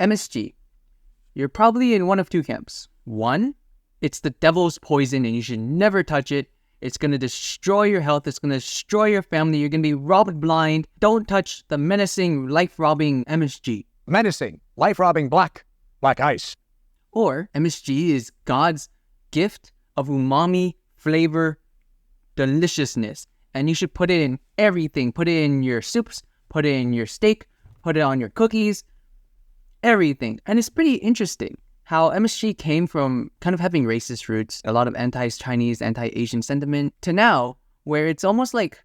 MSG. You're probably in one of two camps. One, it's the devil's poison and you should never touch it. It's going to destroy your health. It's going to destroy your family. You're going to be robbed blind. Don't touch the menacing, life-robbing MSG. Menacing, life-robbing black ice. Or MSG is God's gift of umami, flavor, deliciousness. And you should put it in everything. Put it in your soups, put it in your steak, put it on your cookies, everything. And it's pretty interesting how MSG came from kind of having racist roots, a lot of anti-Chinese, anti-Asian sentiment, to now where it's almost like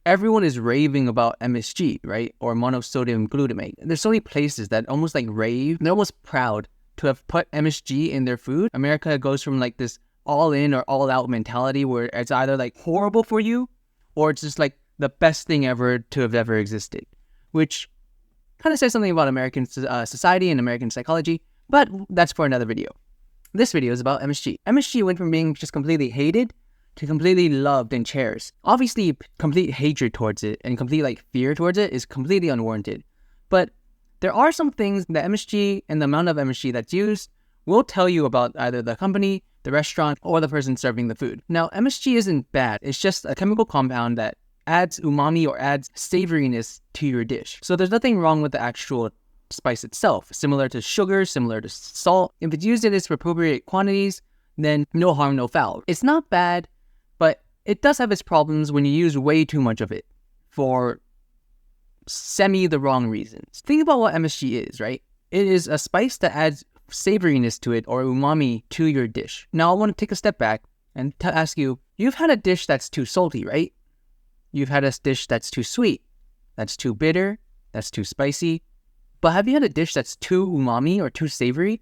everyone is raving about MSG, right? Or monosodium glutamate. There's so many places that almost like rave. They're almost proud to have put MSG in their food. America goes from like this all-in or all-out mentality where it's either like horrible for you or it's just like the best thing ever to have ever existed, which kind of says something about American society and American psychology. But that's for another video. This video is about MSG. MSG went from being just completely hated to completely loved and cherished. Obviously, complete hatred towards it and complete like fear towards it is completely unwarranted. But there are some things that MSG and the amount of MSG that's used will tell you about either the company, the restaurant, or the person serving the food. Now, MSG isn't bad. It's just a chemical compound that adds umami or adds savoriness to your dish. So there's nothing wrong with the actual spice itself, similar to sugar, similar to salt. If it's used in its appropriate quantities, then no harm, no foul. It's not bad, but it does have its problems when you use way too much of it for the wrong reasons. Think about what MSG is, right? It is a spice that adds savoriness to it or umami to your dish. Now I want to take a step back and ask you, you've had a dish that's too salty, right? You've had a dish that's too sweet, that's too bitter, that's too spicy. But have you had a dish that's too umami or too savory?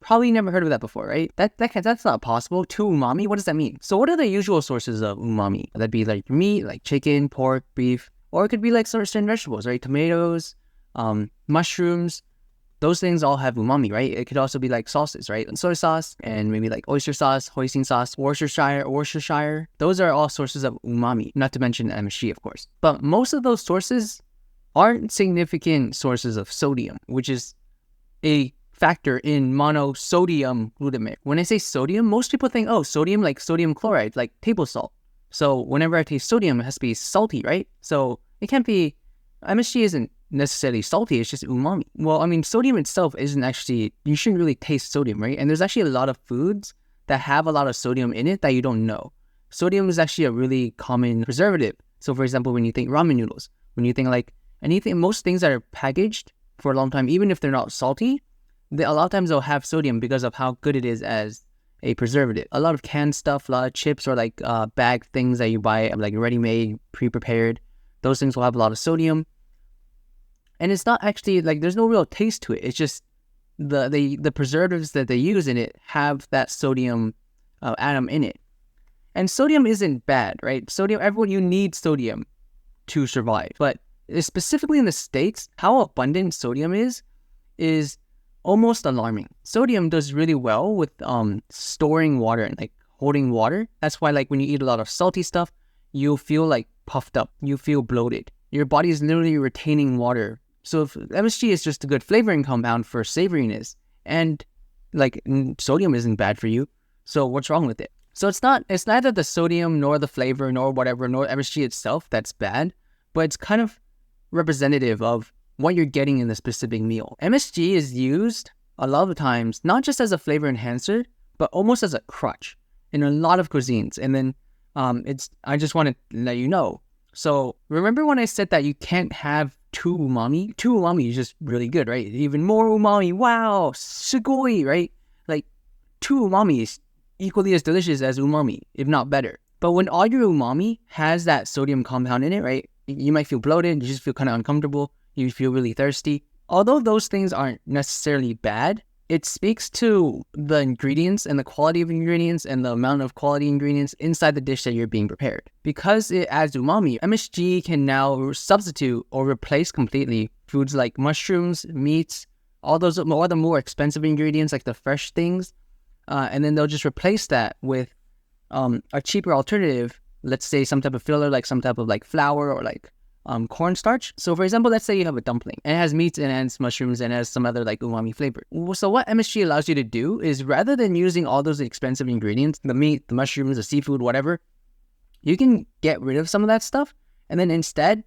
Probably never heard of that before, right? That's not possible. Too umami? What does that mean? So what are the usual sources of umami? That'd be like meat, like chicken, pork, beef, or it could be like certain vegetables, right? Tomatoes, mushrooms. Those things all have umami, right? It could also be like sauces, right? And soy sauce and maybe like oyster sauce, hoisin sauce, Worcestershire. Those are all sources of umami, not to mention MSG, of course. But most of those sources aren't significant sources of sodium, which is a factor in monosodium glutamate. When I say sodium, most people think, oh, sodium like sodium chloride, like table salt. So whenever I taste sodium, it has to be salty, right? So it can't be, MSG isn't necessarily salty, it's just umami. Well, I mean, sodium itself isn't actually, you shouldn't really taste sodium, right? And there's actually a lot of foods that have a lot of sodium in it that you don't know. Sodium is actually a really common preservative. So for example, when you think ramen noodles, when you think like most things that are packaged for a long time, even if they're not salty, a lot of times they'll have sodium because of how good it is as a preservative. A lot of canned stuff, a lot of chips or like bag things that you buy, like ready-made, pre-prepared, those things will have a lot of sodium. And it's not actually like, there's no real taste to it. It's just the preservatives that they use in it have that sodium atom in it. And sodium isn't bad, right? Sodium, you need sodium to survive. But specifically in the States, how abundant sodium is almost alarming. Sodium does really well with storing water and like holding water. That's why like when you eat a lot of salty stuff, you'll feel like puffed up. You feel bloated. Your body is literally retaining water. So if MSG is just a good flavoring compound for savoriness, and like sodium isn't bad for you, so what's wrong with it? So it's neither the sodium nor the flavor nor whatever, nor MSG itself that's bad, but it's kind of representative of what you're getting in the specific meal. MSG is used a lot of times, not just as a flavor enhancer, but almost as a crutch in a lot of cuisines. And then I just want to let you know. So remember when I said that you can't have too umami? Too umami is just really good, right? Even more umami, wow, sugoi, right? Like too umami is equally as delicious as umami, if not better. But when all your umami has that sodium compound in it, right? You might feel bloated, you just feel kind of uncomfortable, you feel really thirsty. Although those things aren't necessarily bad, it speaks to the ingredients and the quality of ingredients and the amount of quality ingredients inside the dish that you're being prepared. Because it adds umami, MSG can now substitute or replace completely foods like mushrooms, meats, all the more expensive ingredients like the fresh things, and then they'll just replace that with a cheaper alternative. Let's say some type of filler, like some type of like flour or like cornstarch. So for example, let's say you have a dumpling and it has meats and it has mushrooms and it has some other like umami flavor. So what MSG allows you to do is rather than using all those expensive ingredients, the meat, the mushrooms, the seafood, whatever, you can get rid of some of that stuff and then instead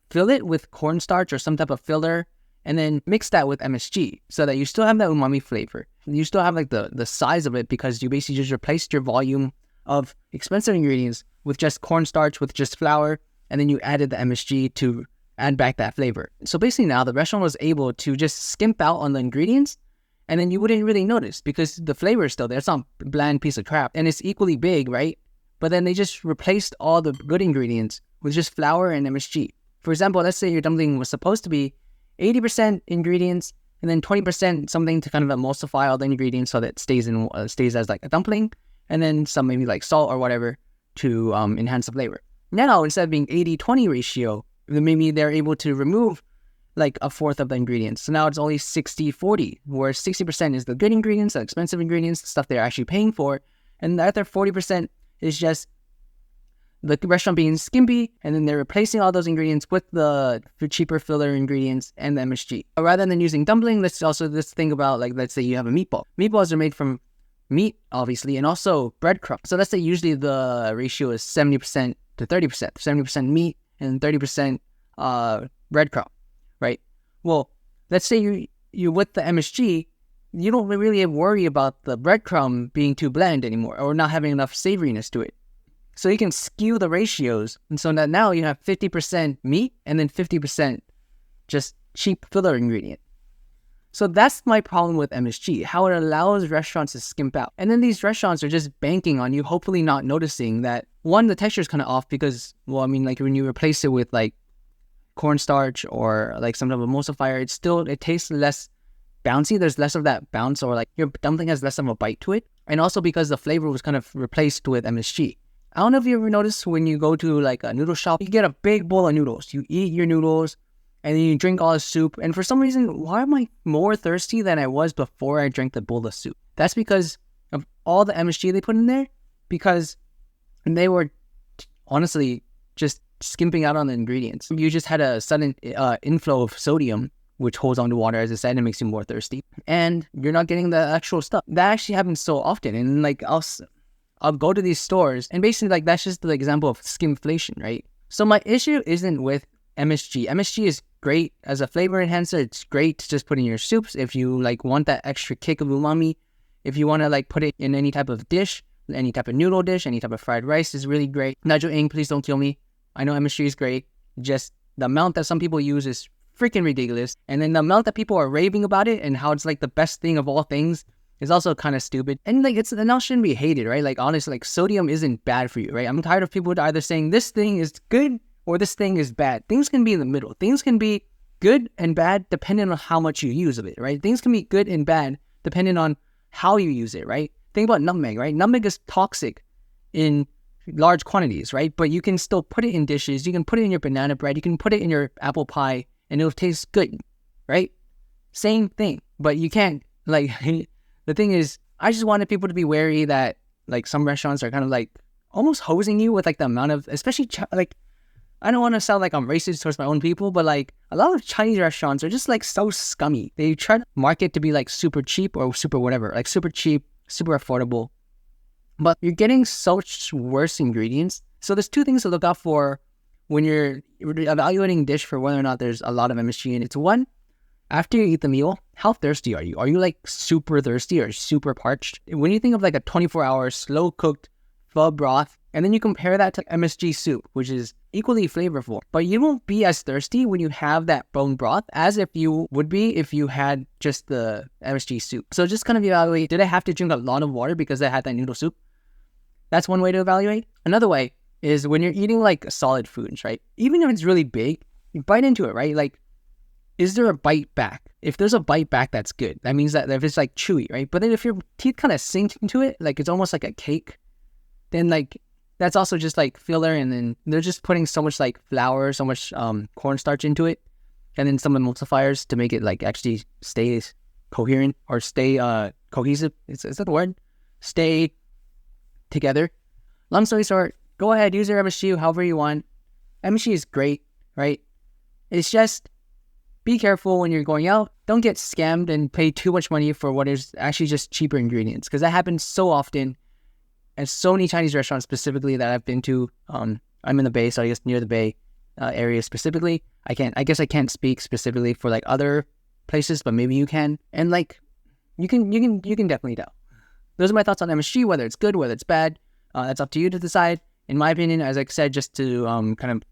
fill it with cornstarch or some type of filler and then mix that with MSG so that you still have that umami flavor. You still have like the size of it because you basically just replaced your volume of expensive ingredients with just cornstarch, with just flour, and then you added the MSG to add back that flavor. So basically now the restaurant was able to just skimp out on the ingredients and then you wouldn't really notice because the flavor is still there. It's not a bland piece of crap and it's equally big, right? But then they just replaced all the good ingredients with just flour and MSG. For example, let's say your dumpling was supposed to be 80% ingredients and then 20% something to kind of emulsify all the ingredients so that it stays as like a dumpling, and then some maybe like salt or whatever to enhance the flavor. Now, instead of being 80-20 ratio, maybe they're able to remove like a fourth of the ingredients. So now it's only 60-40, where 60% is the good ingredients, the expensive ingredients, the stuff they're actually paying for. And the other 40% is just the restaurant being skimpy, and then they're replacing all those ingredients with the cheaper filler ingredients and the MSG. Rather than using dumpling, let's think about, like, let's say you have a meatball. Meatballs are made from meat, obviously, and also breadcrumbs. So let's say usually the ratio is 70% to 30%, 70% meat and 30% breadcrumb, right? Well, let's say you with the MSG, you don't really worry about the breadcrumb being too bland anymore or not having enough savoriness to it. So you can skew the ratios, and so that now you have 50% meat and then 50% just cheap filler ingredient. So that's my problem with MSG, how it allows restaurants to skimp out. And then these restaurants are just banking on you hopefully not noticing that, one, the texture is kind of off because, well, I mean, like when you replace it with like cornstarch or like some type of emulsifier, it tastes less bouncy. There's less of that bounce, or like your dumpling has less of a bite to it. And also because the flavor was kind of replaced with MSG. I don't know if you ever noticed when you go to like a noodle shop, you get a big bowl of noodles. You eat your noodles and then you drink all the soup. And for some reason, why am I more thirsty than I was before I drank the bowl of soup? That's because of all the MSG they put in there, because they were honestly just skimping out on the ingredients. You just had a sudden inflow of sodium, which holds onto water, as I said, and makes you more thirsty. And you're not getting the actual stuff. That actually happens so often. And like I'll go to these stores, and basically, like, that's just the example of skimp-flation, right? So my issue isn't with MSG. MSG is great as a flavor enhancer. It's great to just put in your soups if you, like, want that extra kick of umami. If you want to, like, put it in any type of dish, any type of noodle dish, any type of fried rice is really great. Nigel Ng, please don't kill me. I know MSG is great. Just the amount that some people use is freaking ridiculous. And then the amount that people are raving about it and how it's, like, the best thing of all things is also kind of stupid. And like it now shouldn't be hated, right? Like honestly, like sodium isn't bad for you, right? I'm tired of people either saying this thing is good or this thing is bad. Things can be in the middle. Things can be good and bad depending on how much you use of it, right? Things can be good and bad depending on how you use it, right? Think about nutmeg, right? Nutmeg is toxic in large quantities, right? But you can still put it in dishes. You can put it in your banana bread. You can put it in your apple pie and it'll taste good, right? Same thing, but you can't like... The thing is, I just wanted people to be wary that, like, some restaurants are kind of, like, almost hosing you with, like, the amount of, especially, like, I don't want to sound like I'm racist towards my own people, but, like, a lot of Chinese restaurants are just, like, so scummy. They try to market to be, like, super cheap or super whatever, like, super cheap, super affordable. But you're getting such worse ingredients. So there's two things to look out for when you're evaluating a dish for whether or not there's a lot of MSG in it. It's one, after you eat the meal, how thirsty are you? Are you like super thirsty or super parched? When you think of like a 24-hour slow cooked pho broth, and then you compare that to MSG soup, which is equally flavorful, but you won't be as thirsty when you have that bone broth as if you would be if you had just the MSG soup. So just kind of evaluate, did I have to drink a lot of water because I had that noodle soup? That's one way to evaluate. Another way is when you're eating like solid foods, right? Even if it's really big, you bite into it, right? Like, is there a bite back? If there's a bite back, that's good. That means that if it's like chewy, right? But then if your teeth kind of sink into it, like it's almost like a cake, then like that's also just like filler. And then they're just putting so much like flour, so much cornstarch into it. And then some emulsifiers to make it like actually stay coherent or stay cohesive. Is that the word? Stay together. Long story short, go ahead, use your MSG however you want. MSG is great, right? It's just be careful when you're going out. Don't get scammed and pay too much money for what is actually just cheaper ingredients, because that happens so often at so many Chinese restaurants specifically that I've been to. I'm in the Bay, so I guess near the Bay area specifically. I guess I can't speak specifically for like other places, but maybe you can. And like you can definitely tell. Those are my thoughts on MSG, whether it's good, whether it's bad. That's up to you to decide. In my opinion, as I said, just to kind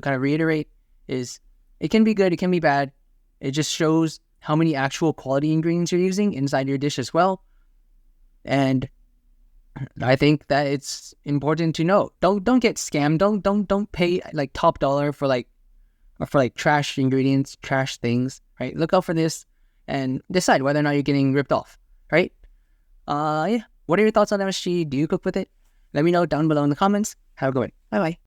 of reiterate, is it can be good, it can be bad. It just shows how many actual quality ingredients you're using inside your dish as well. And I think that it's important to know. Don't get scammed. Don't pay like top dollar for like trash ingredients, trash things, right? Look out for this and decide whether or not you're getting ripped off, right? Yeah. What are your thoughts on MSG? Do you cook with it? Let me know down below in the comments. Have a good one. Bye bye.